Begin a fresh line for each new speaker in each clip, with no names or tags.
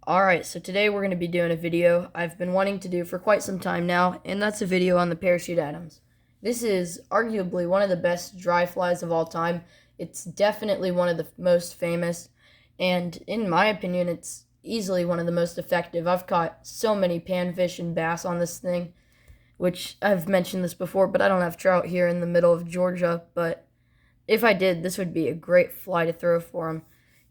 Alright, so today we're going to be doing a video I've been wanting to do for quite some time now, and that's a video on the Parachute Adams. This is arguably one of the best dry flies of all time. It's definitely one of the most famous, and in my opinion, it's easily one of the most effective. I've caught so many panfish and bass on this thing, which I've mentioned this before, but I don't have trout here in the middle of Georgia, but if I did, this would be a great fly to throw for them.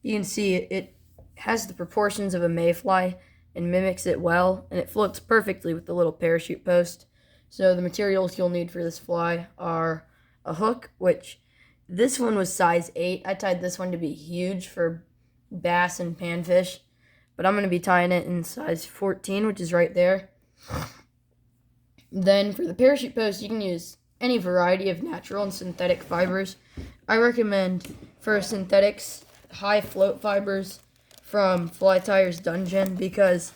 You can see it has the proportions of a mayfly and mimics it well, and it floats perfectly with the little parachute post. So the materials you'll need for this fly are a hook, which this one was size 8. I tied this one to be huge for bass and panfish, but I'm going to be tying it in size 14, which is right there. Then for the parachute post, you can use any variety of natural and synthetic fibers. I recommend for synthetics high float fibers from Fly Tyer's Dungeon, because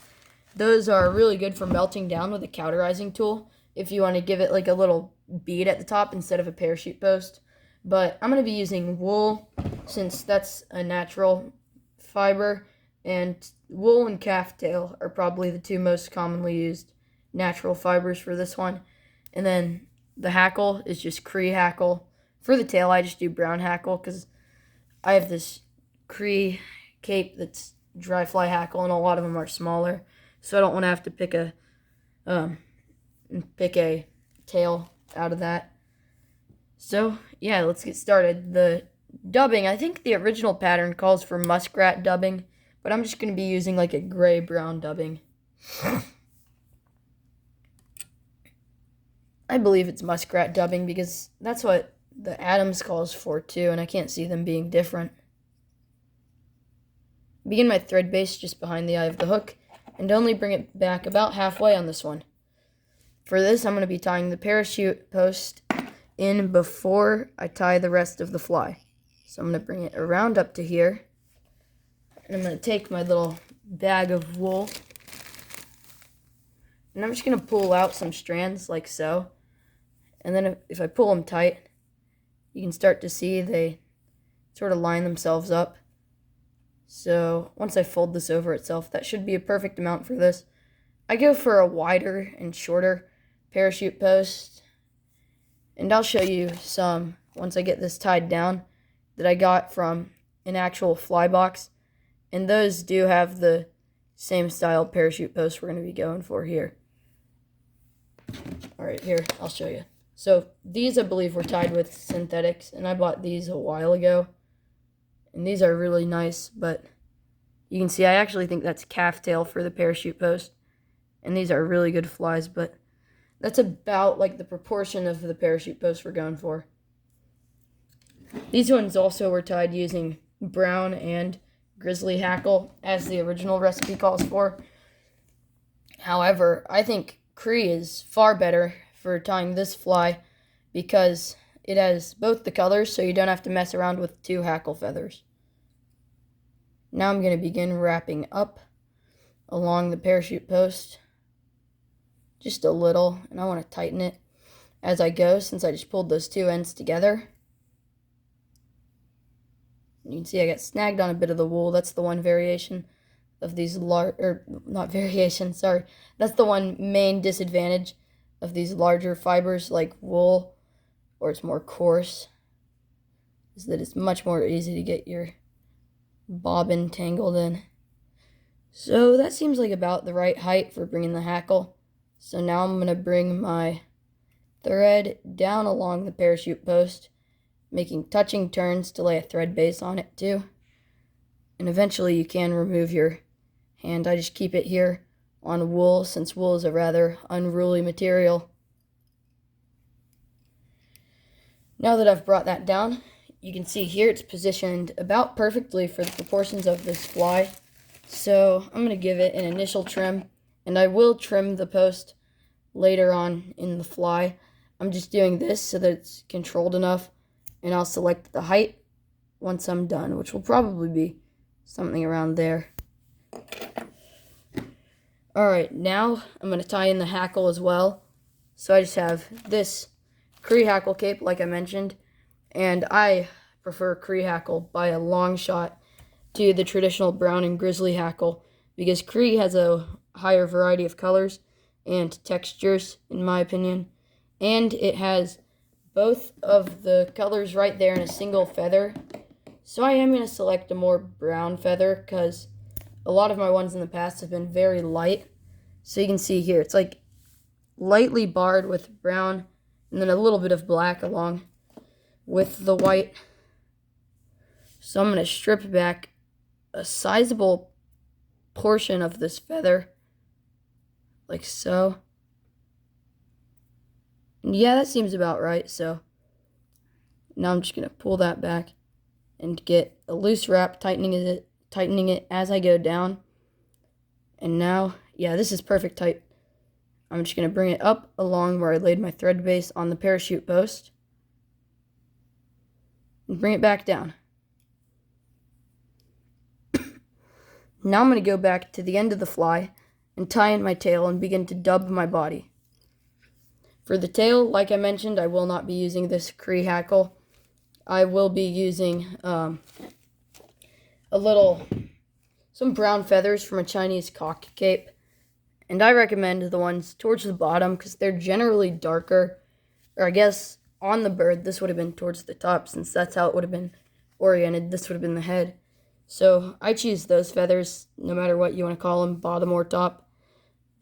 those are really good for melting down with a cauterizing tool if you want to give it like a little bead at the top instead of a parachute post. But I'm going to be using wool, since that's a natural fiber, and wool and calf tail are probably the two most commonly used natural fibers for this one. And then the hackle is just Cree hackle. For the tail, I just do brown hackle because I have this Cree cape that's dry fly hackle, and a lot of them are smaller, so I don't want to have to pick a tail out of that. So yeah, let's get started. The dubbing, I think the original pattern calls for muskrat dubbing, but I'm just going to be using like a gray-brown dubbing. I believe it's muskrat dubbing because that's what the Adams calls for too, and I can't see them being different. Begin my thread base just behind the eye of the hook, and only bring it back about halfway on this one. For this, I'm going to be tying the parachute post in before I tie the rest of the fly. So I'm going to bring it around up to here, and I'm going to take my little bag of wool, and I'm just going to pull out some strands like so. And then if I pull them tight, you can start to see they sort of line themselves up. So once I fold this over itself, that should be a perfect amount for this. I go for a wider and shorter parachute post, and I'll show you some once I get this tied down that I got from an actual fly box, and those do have the same style parachute post we're going to be going for here. Alright, here, I'll show you. So these I believe were tied with synthetics, and I bought these a while ago. And these are really nice, but you can see I actually think that's calf tail for the parachute post. And these are really good flies, but that's about like the proportion of the parachute post we're going for. These ones also were tied using brown and grizzly hackle, as the original recipe calls for. However, I think Cree is far better for tying this fly because it has both the colors, so you don't have to mess around with 2 hackle feathers. Now I'm going to begin wrapping up along the parachute post just a little, and I want to tighten it as I go since I just pulled those 2 ends together. You can see I got snagged on a bit of the wool. That's the one variation of these that's the one main disadvantage of these larger fibers like wool, or it's more coarse, is that it's much more easy to get your bobbin tangled in. So that seems like about the right height for bringing the hackle. So now I'm going to bring my thread down along the parachute post, making touching turns to lay a thread base on it too. And eventually you can remove your hand. I just keep it here on wool, since wool is a rather unruly material. Now that I've brought that down, you can see here it's positioned about perfectly for the proportions of this fly. So I'm going to give it an initial trim, and I will trim the post later on in the fly. I'm just doing this so that it's controlled enough, and I'll select the height once I'm done, which will probably be something around there. Alright, now I'm going to tie in the hackle as well. So I just have this Cree hackle cape, like I mentioned, and I prefer Cree hackle by a long shot to the traditional brown and grizzly hackle, because Cree has a higher variety of colors and textures, in my opinion. And it has both of the colors right there in a single feather. So I am going to select a more brown feather because a lot of my ones in the past have been very light. So you can see here, it's like lightly barred with brown and then a little bit of black along with the white. So I'm going to strip back a sizable portion of this feather, like so. And yeah, that seems about right. So now I'm just going to pull that back and get a loose wrap, tightening it as I go down. And now, yeah, this is perfect tight. I'm just going to bring it up along where I laid my thread base on the parachute post and bring it back down. Now I'm going to go back to the end of the fly and tie in my tail and begin to dub my body. For the tail, like I mentioned, I will not be using this Cree hackle. I will be using some brown feathers from a Chinese cock cape. And I recommend the ones towards the bottom because they're generally darker. Or I guess on the bird, this would have been towards the top since that's how it would have been oriented. This would have been the head. So I choose those feathers, no matter what you want to call them, bottom or top,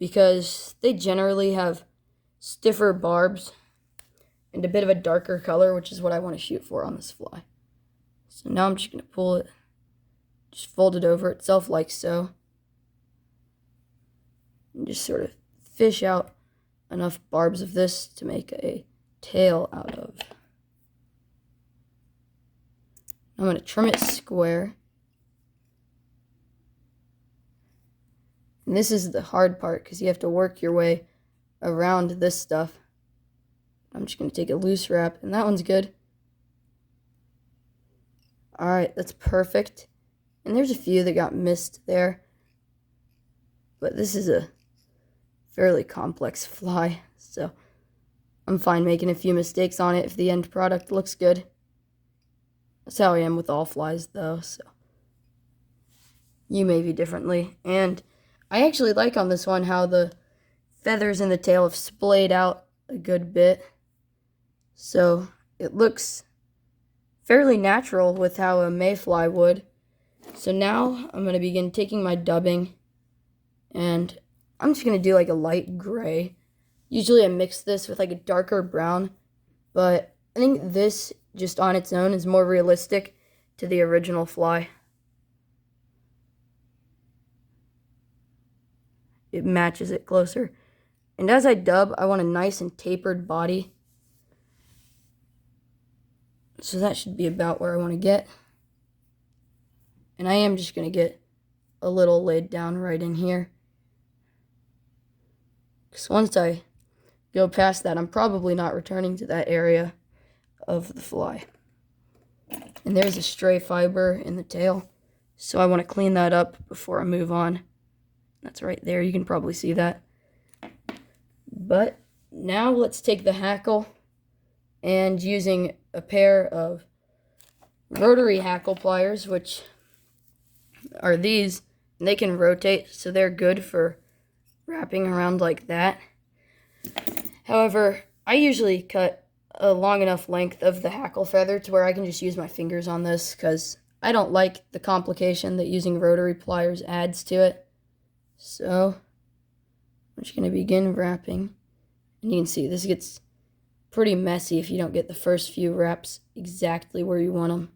because they generally have stiffer barbs and a bit of a darker color, which is what I want to shoot for on this fly. So now I'm just going to pull it, just fold it over itself like so, and just sort of fish out enough barbs of this to make a tail out of. I'm going to trim it square. And this is the hard part because you have to work your way around this stuff. I'm just going to take a loose wrap, and that one's good. Alright, that's perfect. And there's a few that got missed there. But this is a fairly complex fly, so I'm fine making a few mistakes on it if the end product looks good. That's how I am with all flies, though, so you may be differently. And I actually like on this one how the feathers in the tail have splayed out a good bit. So it looks fairly natural with how a mayfly would. So now I'm going to begin taking my dubbing, and I'm just going to do like a light gray. Usually I mix this with like a darker brown, but I think this just on its own is more realistic to the original fly. It matches it closer. And as I dub, I want a nice and tapered body. So that should be about where I want to get. And I am just going to get a little laid down right in here. Because once I go past that, I'm probably not returning to that area of the fly. And there's a stray fiber in the tail. So I want to clean that up before I move on. That's right there. You can probably see that. But now let's take the hackle, and using a pair of rotary hackle pliers, which are these, and they can rotate, so they're good for wrapping around like that. However, I usually cut a long enough length of the hackle feather to where I can just use my fingers on this because I don't like the complication that using rotary pliers adds to it. So I'm just going to begin wrapping. And you can see this gets pretty messy if you don't get the first few wraps exactly where you want them.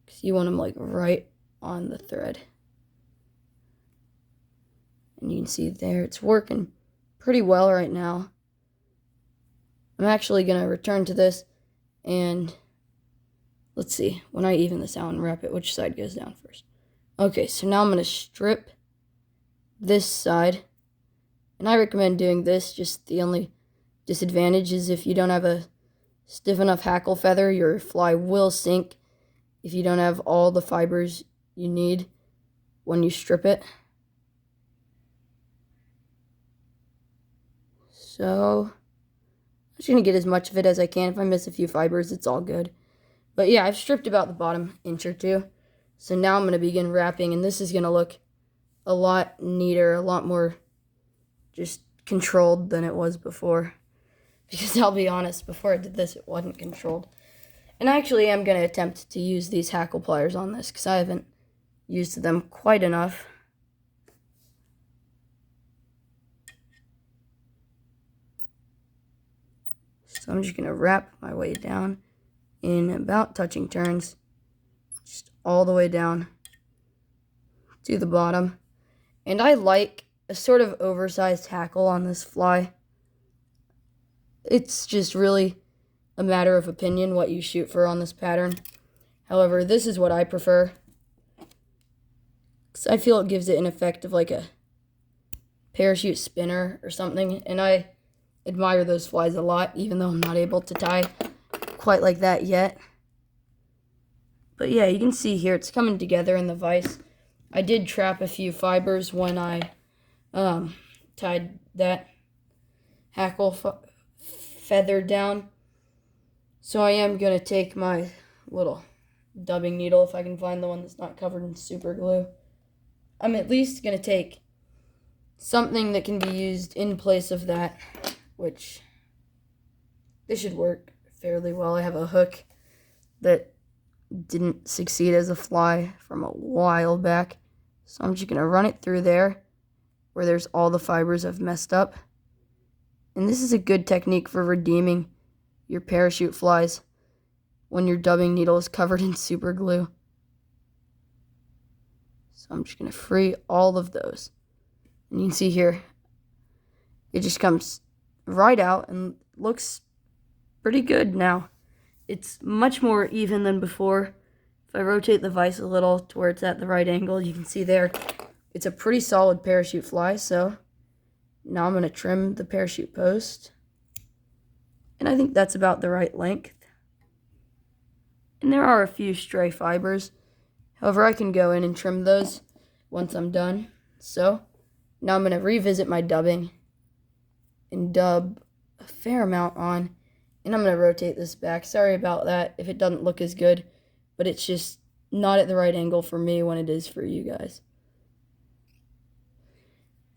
Because you want them like right on the thread. And you can see there it's working pretty well right now. I'm actually going to return to this and let's see, when I even this out and wrap it, which side goes down first. Okay, so now I'm going to strip this side. And I recommend doing this, just the only disadvantage is if you don't have a stiff enough hackle feather, your fly will sink if you don't have all the fibers you need when you strip it. So I'm just going to get as much of it as I can. If I miss a few fibers, it's all good. But yeah, I've stripped about the bottom inch or two. So now I'm going to begin wrapping, and this is going to look a lot neater, a lot more just controlled than it was before. Because I'll be honest, before I did this, it wasn't controlled. And I actually am going to attempt to use these hackle pliers on this, because I haven't used them quite enough. So I'm just going to wrap my way down in about touching turns, just all the way down to the bottom. And I like a sort of oversized hackle on this fly. It's just really a matter of opinion what you shoot for on this pattern. However, this is what I prefer, because I feel it gives it an effect of like a parachute spinner or something, and I admire those flies a lot, even though I'm not able to tie quite like that yet. But yeah, you can see here it's coming together in the vise. I did trap a few fibers when I tied that hackle feather down. So I am going to take my little dubbing needle, if I can find the one that's not covered in super glue. I'm at least going to take something that can be used in place of that, which this should work fairly well. I have a hook that didn't succeed as a fly from a while back, so I'm just going to run it through there where there's all the fibers I've messed up. And this is a good technique for redeeming your parachute flies when your dubbing needle is covered in super glue. So I'm just going to free all of those. And you can see here, it just comes right out and looks pretty good now. It's much more even than before. If I rotate the vise a little to where it's at the right angle, you can see there, it's a pretty solid parachute fly. So now I'm going to trim the parachute post. And I think that's about the right length. And there are a few stray fibers. However, I can go in and trim those once I'm done. So now I'm going to revisit my dubbing and dub a fair amount on. And I'm going to rotate this back. Sorry about that if it doesn't look as good, but it's just not at the right angle for me when it is for you guys.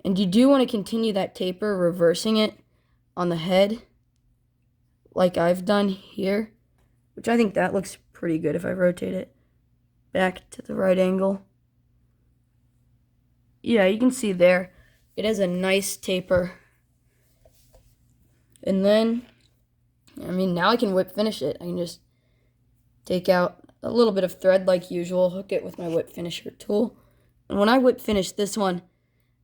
And you do want to continue that taper, reversing it on the head like I've done here, which I think that looks pretty good if I rotate it back to the right angle. Yeah, you can see there, it has a nice taper. And then, now I can whip finish it. I can just take out a little bit of thread like usual, hook it with my whip finisher tool. And when I whip finish this one,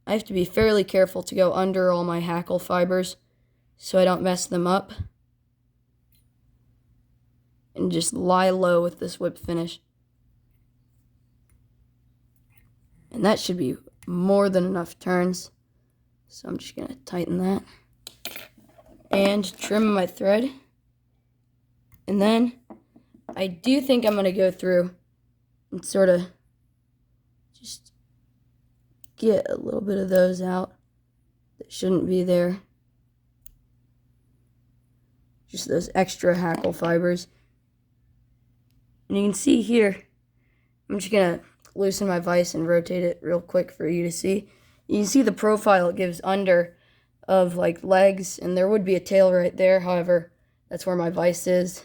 I have to be fairly careful to go under all my hackle fibers so I don't mess them up. And just lie low with this whip finish. And that should be more than enough turns. So I'm just going to tighten that. And trim my thread. And then I do think I'm going to go through and sort of just get a little bit of those out that shouldn't be there. Just those extra hackle fibers. And you can see here, I'm just going to loosen my vise and rotate it real quick for you to see. You can see the profile it gives under of like legs, and there would be a tail right there. However, that's where my vise is.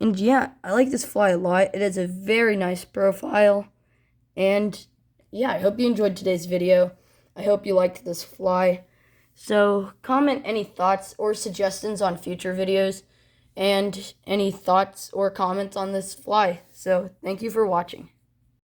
And yeah, I like this fly a lot. It has a very nice profile. And yeah, I hope you enjoyed today's video. I hope you liked this fly. So comment any thoughts or suggestions on future videos, and any thoughts or comments on this fly. So thank you for watching.